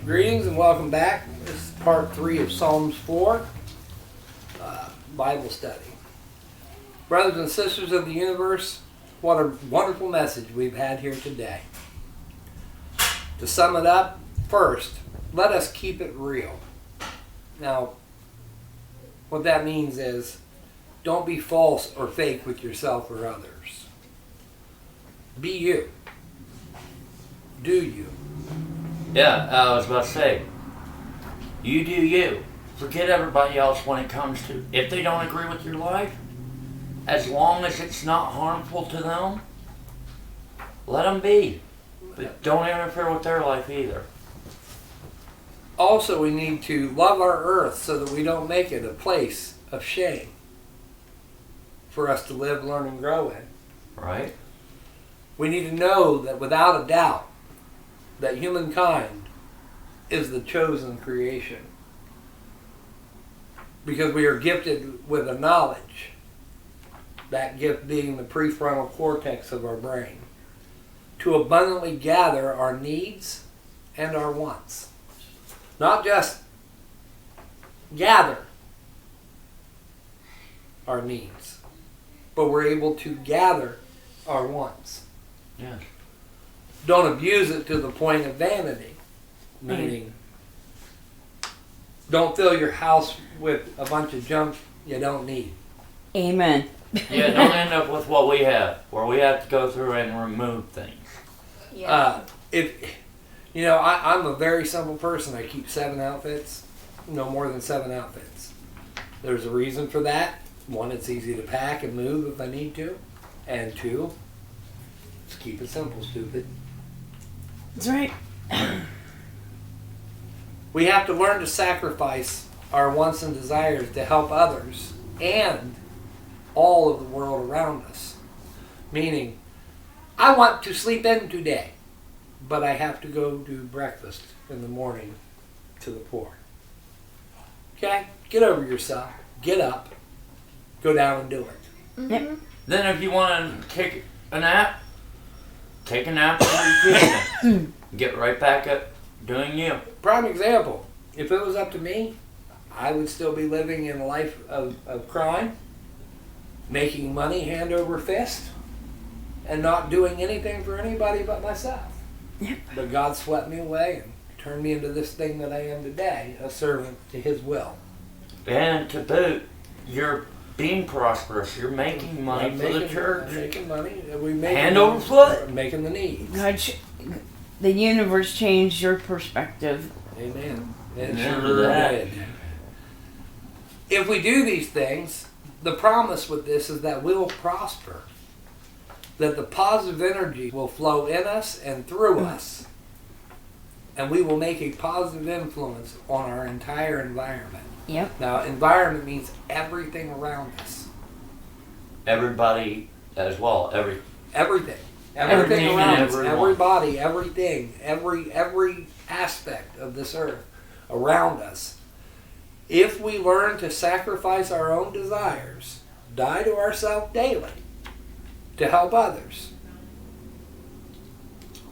Greetings and welcome back. This is part 3 of Psalms 4, Bible study. Brothers and sisters of the universe, what a wonderful message we've had here today. To sum it up, first, let us keep it real. Now, what that means is, don't be false or fake with yourself or others. Be you. Do you. Yeah, I was about to say, you do you. Forget everybody else when it comes to, if they don't agree with your life, as long as it's not harmful to them, let them be. But don't interfere with their life either. Also, we need to love our earth so that we don't make it a place of shame for us to live, learn, and grow in. Right? We need to know that without a doubt, that humankind is the chosen creation. Because we are gifted with a knowledge, that gift being the prefrontal cortex of our brain, to abundantly gather our needs and our wants. Not just gather our needs, but we're able to gather our wants. Yes. Don't abuse it to the point of vanity. Meaning, don't fill your house with a bunch of junk you don't need. Amen. Yeah, don't end up with what we have, where we have to go through and remove things. Yeah. I'm a very simple person. I keep 7 outfits, no more than 7 outfits. There's a reason for that. 1, it's easy to pack and move if I need to. And 2, let's keep it simple, stupid. That's right. We have to learn to sacrifice our wants and desires to help others and all of the world around us. Meaning, I want to sleep in today, but I have to go do breakfast in the morning to the poor. Okay? Get over yourself. Get up. Go down and do it. Mm-hmm. Yep. Then if you want to take a nap before you can. Get right back up doing you. Prime example, if it was up to me, I would still be living in a life of crime, making money hand over fist, and not doing anything for anybody but myself. Yep. But God swept me away and turned me into this thing that I am today, a servant to His will. And to boot, you're being prosperous. You're making money for the church. Making money. Hand over foot. Making the needs. The universe changed your perspective. Amen. It Amen to sure that. did. If we do these things, the promise with this is that we'll prosper. That the positive energy will flow in us and through us. And we will make a positive influence on our entire environment. Yep. Now, environment means everything around us. Everybody as well. Everything. Everything around and us. everyone. Everybody, everything, every aspect of this earth around us. If we learn to sacrifice our own desires, die to ourselves daily, to help others,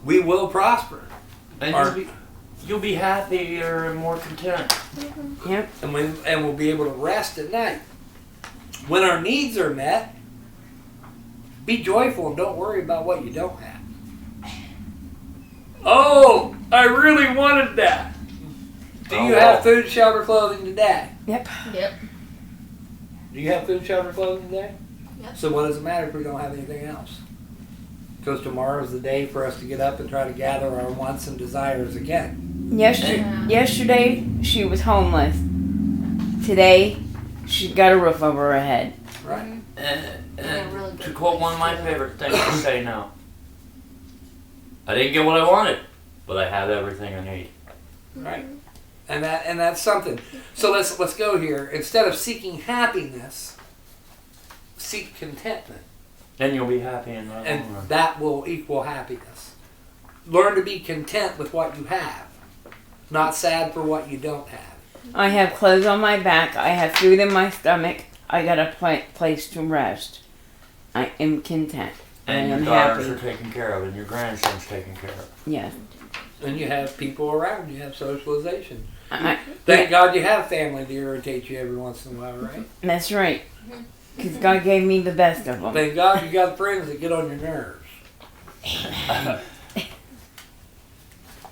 we will prosper. And you'll be happier and more content. Mm-hmm. Yep. And we'll be able to rest at night. When our needs are met, be joyful and don't worry about what you don't have. Oh, I really wanted that. Do you have food, shelter, clothing today? Yep. Do you have food, shelter, clothing today? Yep. So what does it matter if we don't have anything else? Because tomorrow is the day for us to get up and try to gather our wants and desires again. Yesterday, she was homeless. Today, she's got a roof over her head. Right. And really to quote one of my favorite things to say now, I didn't get what I wanted, but I have everything I need. Right. And that's something. So let's go here. Instead of seeking happiness, seek contentment. Then you'll be happy in the long And run. that will equal happiness. Learn to be content with what you have, not sad for what you don't have. I have clothes on my back. I have food in my stomach. I got a place to rest. I am content. And I your am daughters happy. are taken care of, and your grandson's taken care of. Yes. And you have people around. You have socialization. I, Thank God you have family to irritate you every once in a while, right? that's right. Because God gave me the best of them. Thank God you got friends that get on your nerves.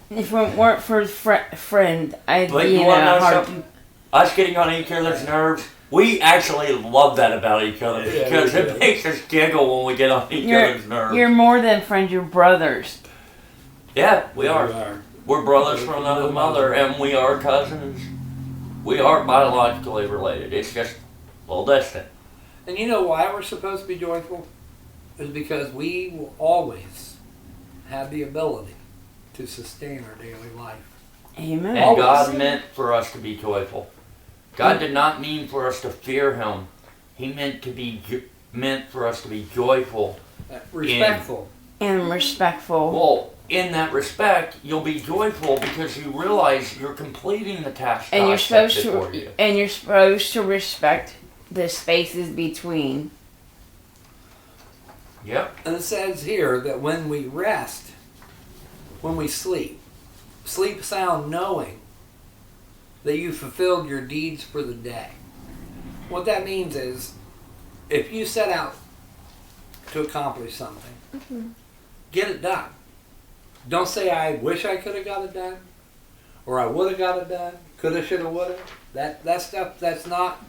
If it weren't for his friend, I'd But be you in want to a know hard... something? Us getting on each other's nerves, we actually love that about each other Yeah, because we it do. makes us giggle when we get on each other's nerves. You're more than friends, you're brothers. Yeah, we are. We're brothers from another mother, and we are cousins. We are biologically related. It's just a little distant. And you know why we're supposed to be joyful? Is because we will always have the ability to sustain our daily life. Amen. And God meant for us to be joyful. God did not mean for us to fear Him. He meant for us to be joyful. Respectful. And respectful. Well, in that respect, you'll be joyful because you realize you're completing the task And you're God set supposed before to you. and you're supposed to respect the spaces between. Yep. And it says here that when we rest, when we sleep sound knowing that you fulfilled your deeds for the day. What that means is, if you set out to accomplish something, get it done. Don't say, I wish I could have got it done, or I would have got it done, coulda, shoulda, woulda. That stuff, that's not.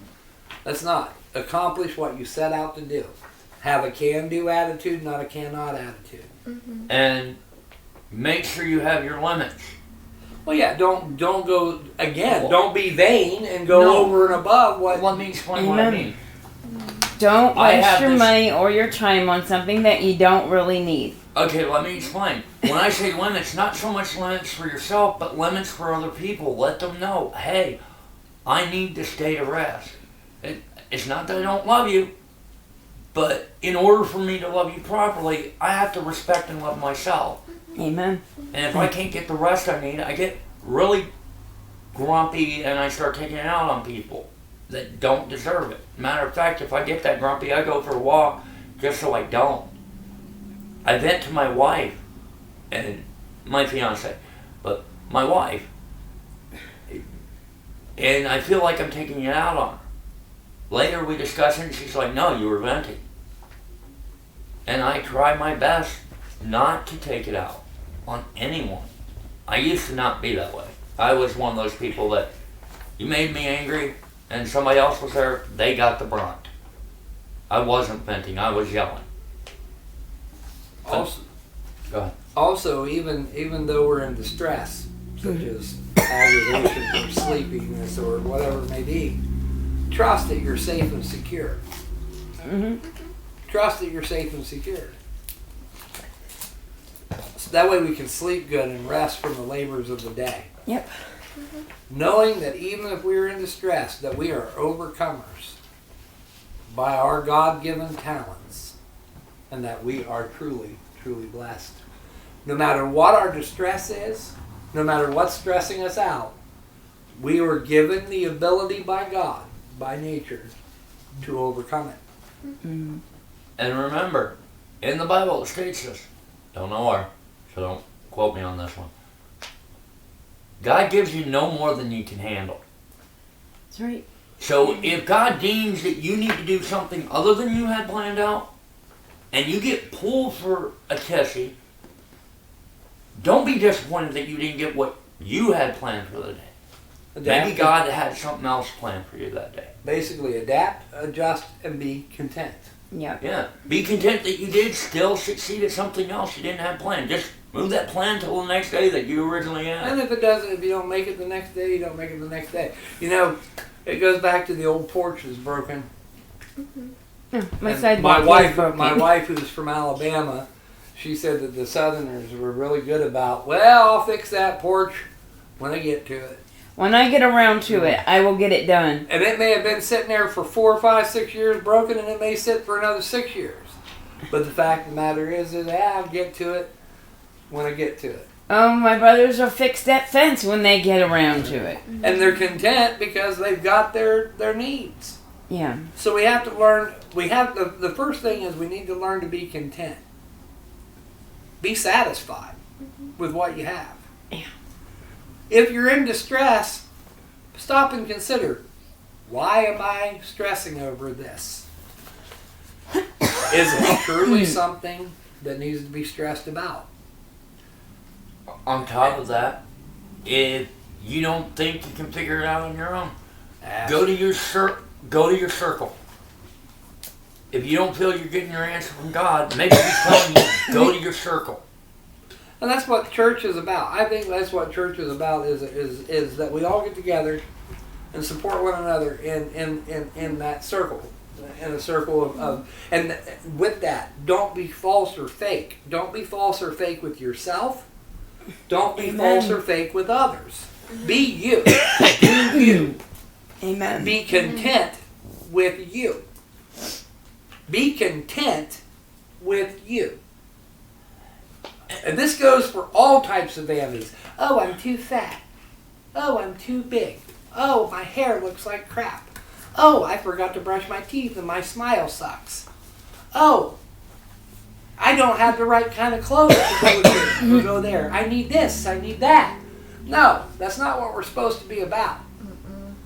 Accomplish what you set out to do. Have a can-do attitude, not a cannot attitude. And make sure you have your limits. Well, yeah, don't go, again, don't be vain and go No. over and above what... Let me explain what I Amen. mean. Don't I waste have your this- money or your time on something that you don't really need. Okay, let me explain. When I say limits, not so much limits for yourself, but limits for other people. Let them know, hey, I need this day to rest. It's not that I don't love you, but in order for me to love you properly, I have to respect and love myself. Amen. And if I can't get the rest I need, I get really grumpy and I start taking it out on people that don't deserve it. Matter of fact, if I get that grumpy, I go for a walk just so I don't. I vent to my wife and my fiance, but my wife, and I feel like I'm taking it out on her. Later we discuss it and she's like, no, you were venting. And I try my best not to take it out on anyone. I used to not be that way. I was one of those people that you made me angry and somebody else was there, they got the brunt. I wasn't venting, I was yelling. Also, Go ahead. also even though we're in distress, such as aggravation or sleepiness or whatever it may be, trust that you're safe and secure. Trust that you're safe and secure. So that way we can sleep good and rest from the labors of the day. Yep. Knowing that even if we are in distress, that we are overcomers by our God-given talents, and that we are truly, truly blessed. No matter what our distress is, no matter what's stressing us out, we were given the ability by God, by nature, to overcome it. Mm. And remember, in the Bible it states this, don't know where, so don't quote me on this one. God gives you no more than you can handle. That's right. So if God deems that you need to do something other than you had planned out, and you get pulled for a tessie, don't be disappointed that you didn't get what you had planned for the day. Maybe God had something else planned for you that day. Basically, adapt, adjust, and be content. Yep. Yeah. Be content that you did still succeed at something else you didn't have planned. Just move that plan till the next day that you originally had. And if you don't make it the next day, you don't make it the next day. You know, it goes back to the old porch is broken. My And sidewalk is broken. my wife, who's from Alabama, she said that the Southerners were really good about, well, I'll fix that porch when I get to it. When I get around to it, I will get it done. And it may have been sitting there for 4, 5, 6 years broken, and it may sit for another 6 years. But the fact of the matter is I'll get to it when I get to it. Oh, my brothers will fix that fence when they get around to it. And they're content because they've got their needs. Yeah. So we have to learn, the first thing is we need to learn to be content. be satisfied with what you have. Yeah. If you're in distress, stop and consider, why am I stressing over this? Is it truly something that needs to be stressed about? On top of that, if you don't think you can figure it out on your own, go to your circle. If you don't feel you're getting your answer from God, maybe He's telling you, go to your circle. And that's what church is about. I think that's what church is about, is that we all get together and support one another in that circle. In a circle of and with that, don't be false or fake. Don't be false or fake with yourself. Don't be Amen. false or fake with others. Be you. Do you. Amen. Be content with you. Be content with you. And this goes for all types of vanities. Oh, I'm too fat. Oh, I'm too big. Oh, my hair looks like crap. Oh, I forgot to brush my teeth and my smile sucks. Oh, I don't have the right kind of clothes to go here, to go there. I need this, I need that. No, that's not what we're supposed to be about.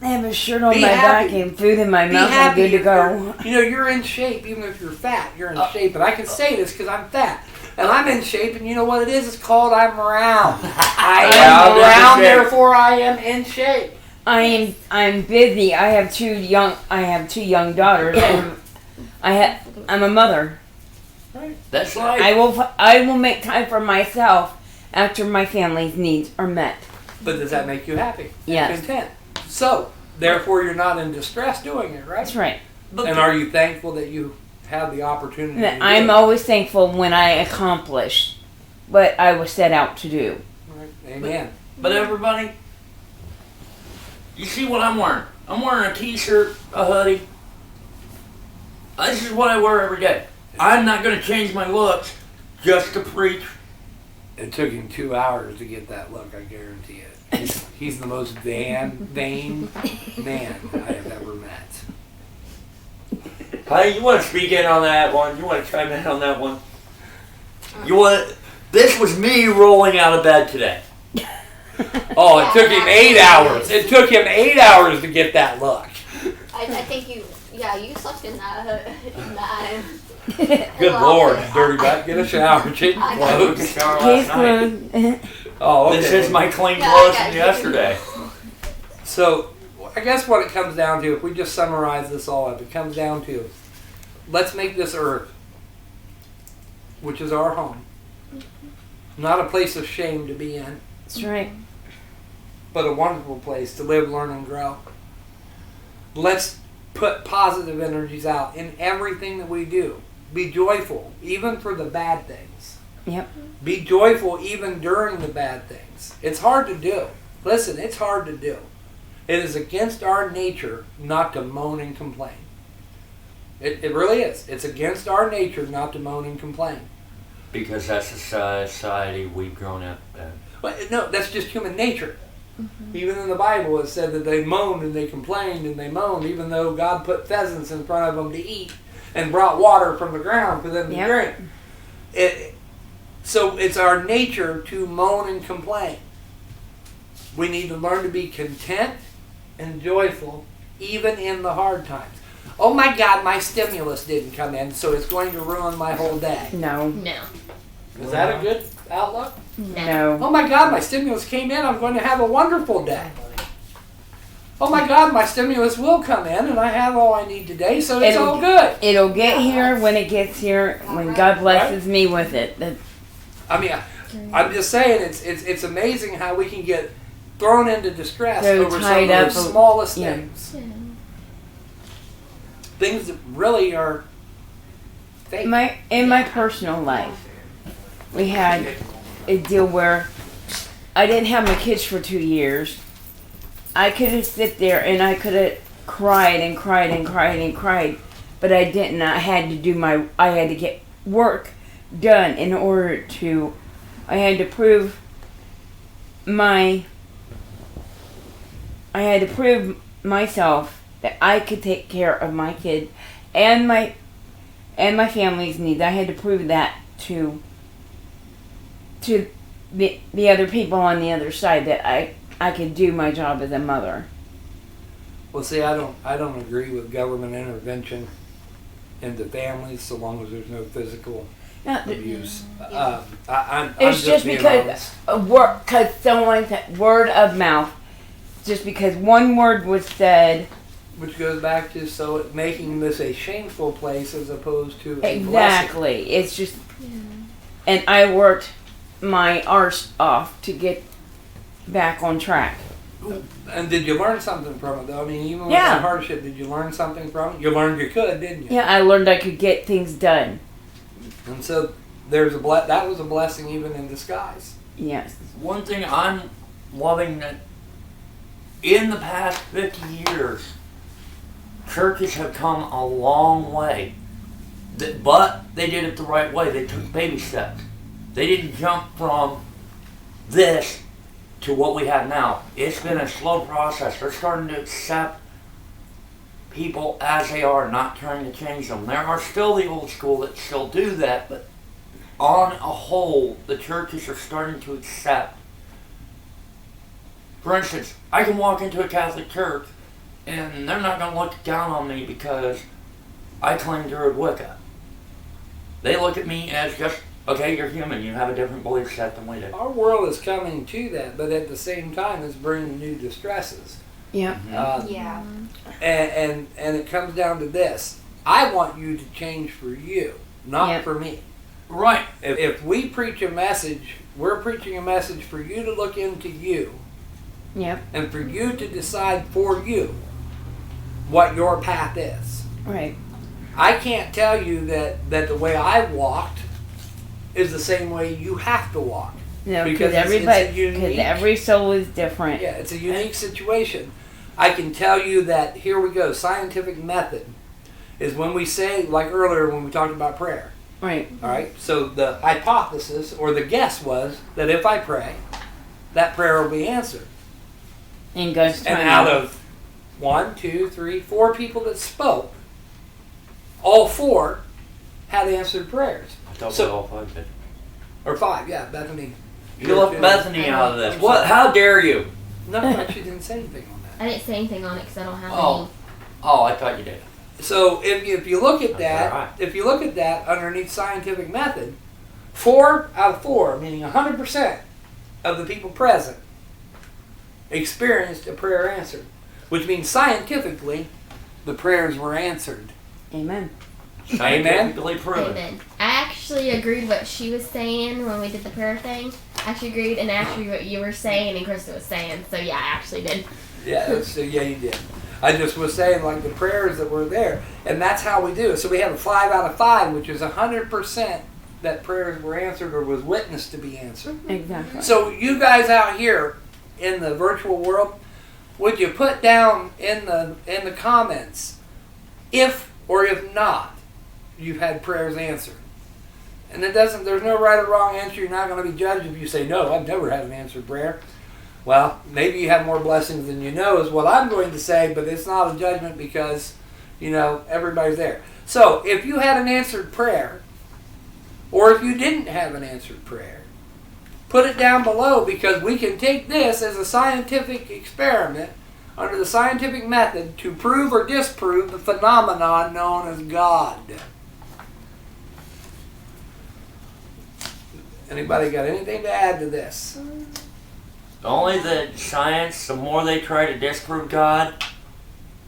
I have a shirt on Be my happy. back and food in my Be mouth. I'm happy. good to go. You're in shape, even if you're fat. You're in shape, and I can say this because I'm fat, and I'm in shape. And you know what it is? It's called I'm round. I am round, therefore I am in shape. I'm busy. I have two young daughters, and I'm a mother. That's life. I will make time for myself after my family's needs are met. But does that make you happy? And Yes. content. So, therefore, you're not in distress doing it, right? That's right. And are you thankful that you have the opportunity to do I'm it? always thankful when I accomplish what I was set out to do. Right. Amen. But everybody, you see what I'm wearing? I'm wearing a t-shirt, a hoodie. This is what I wear every day. I'm not going to change my looks just to preach. It took him 2 hours to get that look, I guarantee it. He's the most vain man I have ever met. Hey, you want to speak in on that one? You want to chime in on that one? This was me rolling out of bed today. Oh, it took him 8 hours. It took him 8 hours to get that look. I think you sucked in that. Good Lord, dirty butt. Get a shower, change your I know. I took a clothes. shower last night. Oh, okay. This is my clean Yeah, I clothes got from you. yesterday. So, I guess what it comes down to, if we just summarize this all up, it comes down to, let's make this earth, which is our home, not a place of shame to be in, That's right. but a wonderful place to live, learn, and grow. Let's put positive energies out in everything that we do. Be joyful, even for the bad things. Yep. Be joyful even during the bad things. It's hard to do. Listen, it's hard to do. It is against our nature not to moan and complain. It really is. It's against our nature not to moan and complain. Because that's the society we've grown up in. But no, that's just human nature. Even in the Bible it said that they moaned and they complained and they moaned, even though God put pheasants in front of them to eat and brought water from the ground for them to drink. So it's our nature to moan and complain. We need to learn to be content and joyful even in the hard times. Oh my God, my stimulus didn't come in, so it's going to ruin my whole day. No. No. Is that a good outlook? No. Oh my God, my stimulus came in, I'm going to have a wonderful day. Oh my God, my stimulus will come in and I have all I need today, so it's all good. It'll get here when it gets here, when God blesses me with it. I mean, I'm just saying, it's amazing how we can get thrown into distress So over some tied of up the of- smallest yeah. things. Things that really are fake. In my personal life, we had a deal where I didn't have my kids for 2 years. I could have sit there and I could have cried and cried and cried and cried, but I didn't. I had to get work done in order to. I had to prove myself that I could take care of my kid and my family's needs. I had to prove that to to the other people on the other side that I could do my job as a mother. Well, see, I don't agree with government intervention into families so long as there's no physical abuse. I'm It's just being because honest. because someone said word of mouth, just because one word was said. Which goes back to making this a shameful place as opposed to a blessing. Exactly. It's just, and I worked my arse off to get back on track. And did you learn something from it, though? I mean, even with Yeah. the hardship, did you learn something from it? You learned you could, didn't you? Yeah, I learned I could get things done. And so that was a blessing even in disguise. Yes. One thing I'm loving that in the past 50 years, churches have come a long way. But they did it the right way. They took baby steps. They didn't jump from this to what we have now. It's been a slow process. They're starting to accept people as they are, not trying to change them. There are still the old school that still do that, but on a whole, the churches are starting to accept. For instance, I can walk into a Catholic church and they're not going to look down on me because I claim Druid Wicca. They look at me as just, okay, you're human, you have a different belief set than we do. Our world is coming to that, but at the same time, it's bringing new distresses. Yeah. Yeah. And it comes down to this. I want you to change for you, not Yep. for me. Right. If we preach a message, we're preaching a message for you to look into you Yep. and for you to decide for you what your path is. Right. I can't tell you that the way I walked is the same way you have to walk. No, Because because it's everybody, unique- because every soul is different. Yeah, it's a unique situation. I can tell you that, here we go, scientific method is when we say, like earlier when we talked about prayer. Right. All right, so the hypothesis or the guess was that if I pray, that prayer will be answered. And God's And time. out of 1, 2, 3, 4 people that spoke, all 4 had answered prayers. I thought So- we all five did. Or 5, yeah, Bethany. You left Bethany out of this. What? How dare you? No, she didn't say anything on that. I didn't say anything on it because I don't have Oh. Oh, I thought you did. So if you look at that, Alright. if you look at that underneath scientific method, 4 out of 4, meaning 100% of the people present, experienced a prayer answered, which means scientifically, the prayers were answered. Amen. Scientifically any. proven. Amen. I actually agreed what she was saying when we did the prayer thing. I actually agreed, and actually what you were saying and Krista was saying. So yeah, I actually did. Yeah, so yeah, you did. I just was saying, like, the prayers that were there, and that's how we do it. So we have a 5 out of 5, which is 100% that prayers were answered or was witnessed to be answered. Exactly. So you guys out here in the virtual world, would you put down in the comments if or if not you've had prayers answered? And there's no right or wrong answer. You're not going to be judged if you say, no, I've never had an answered prayer. Well, maybe you have more blessings than you know is what I'm going to say, but it's not a judgment because, everybody's there. So if you had an answered prayer, or if you didn't have an answered prayer, put it down below, because we can take this as a scientific experiment under the scientific method to prove or disprove the phenomenon known as God. Anybody got anything to add to this? Only that science, the more they try to disprove God,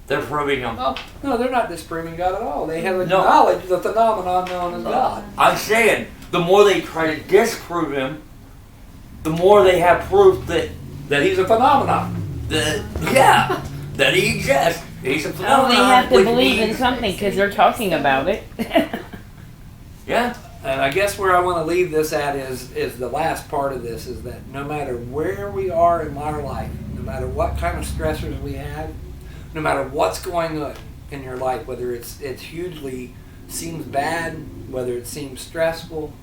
they're proving him. Oh, no, they're not disproving God at all. They have No. acknowledged the phenomenon known as God. I'm saying, the more they try to disprove him, the more they have proof that That he's a phenomenon. that he exists. He's a Oh, phenomenon. they have to which believe in means- something because they're talking about it. Yeah. And I guess where I want to leave this at is the last part of this, is that no matter where we are in our life, no matter what kind of stressors we have, no matter what's going on in your life, whether it's hugely seems bad, whether it seems stressful,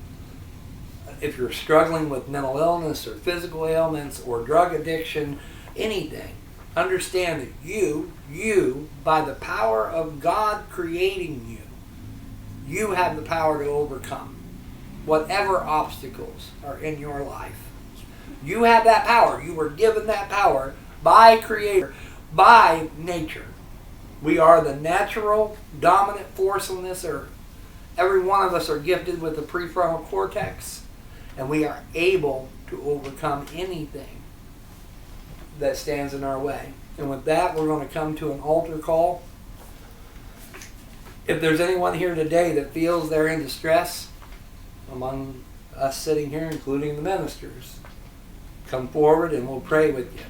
if you're struggling with mental illness or physical ailments or drug addiction, anything, understand that you, by the power of God creating you have the power to overcome. whatever obstacles are in your life. You have that power. You were given that power by Creator, by nature. We are the natural dominant force on this earth. Every one of us are gifted with the prefrontal cortex, and we are able to overcome anything that stands in our way. And with that, we're going to come to an altar call. If there's anyone here today that feels they're in distress, among us sitting here, including the ministers, come forward and we'll pray with you.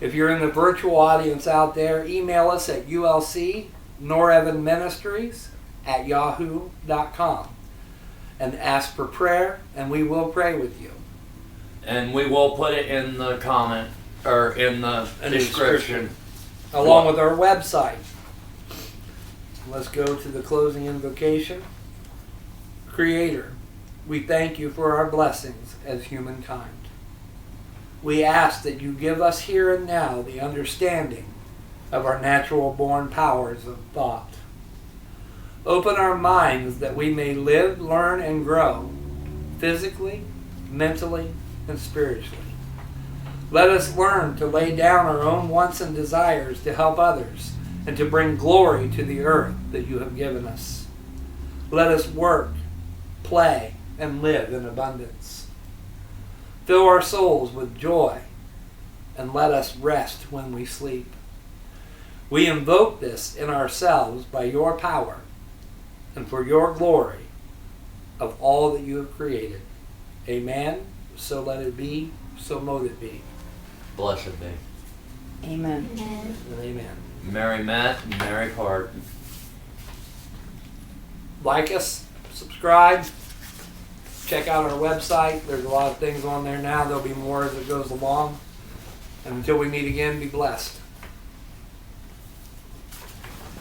If you're in the virtual audience out there, email us at ulcnorevanministries@yahoo.com and ask for prayer, and we will pray with you. And we will put it in the comment, or in the description. Along with our website. Let's go to the closing invocation. Creator, we thank you for our blessings as humankind. We ask that you give us here and now the understanding of our natural born powers of thought. Open our minds that we may live, learn, and grow physically, mentally, and spiritually. Let us learn to lay down our own wants and desires to help others and to bring glory to the earth that you have given us. Let us work, play, and live in abundance. Fill our souls with joy and let us rest when we sleep. We invoke this in ourselves by your power and for your glory of all that you have created. Amen. So let it be. So mote it be. Blessed be. Amen. Amen. And amen. Merry Matt and Merry Part. Like us, subscribe, check out our website. There's a lot of things on there now. There'll be more as it goes along. And until we meet again, be blessed.